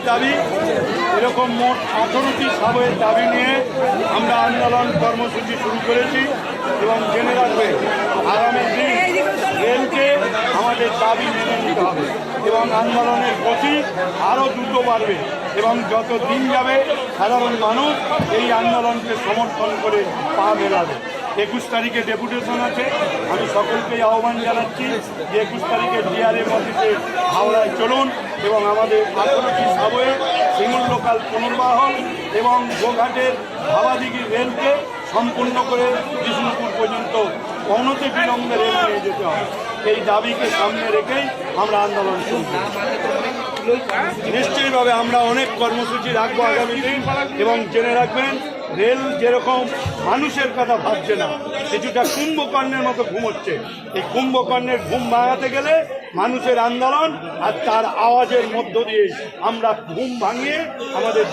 দাবি, এরকম মোট 18টি সাবয়ের দাবি নিয়ে আমরা আন্দোলন কর্মসূচি শুরু করেছি। এবং জেনে রাখবে, আগামী দিন রেলকে আমাদের দাবি মেনে নিতে হবে এবং আন্দোলনের গতি আরও দ্রুত বাড়বে এবং যত দিন যাবে সাধারণ মানুষ এই আন্দোলনকে সমর্থন করে পা মেলাবে। 21 তারিখে ডেপুটেশন আছে, আমি সকলকেই আহ্বান জানাচ্ছি যে 21 তারিখে ডিআরএম অফিসে হাওড়ায় চলুন এবং আমাদের 18টি সাবওয়ে, সিঙ্গুল লোকাল পুনর্বাহন এবং গোঘাটের ভাবাদিঘি রেলকে সম্পূর্ণ করে বিষ্ণুপুর পর্যন্ত অনতি বিলম্বে রেল নিয়ে যেতে হবে। এই দাবিকে সামনে রেখেই আমরা আন্দোলন শুরু করি। নিশ্চয়ইভাবে আমরা অনেক কর্মসূচি রাখবো আগামী দিন এবং জেনে রাখবেন, রেল যেরকম মানুষের কথা ভাবছে না, কিছুটা কুম্ভকর্ণের মতো ঘুমোচ্ছে। এই কুম্ভকর্ণের ঘুম ভাঙাতে গেলে মানুষের আন্দোলন আর তার আওয়াজের মধ্য দিয়ে আমরা ঘুম ভাঙিয়ে আমাদের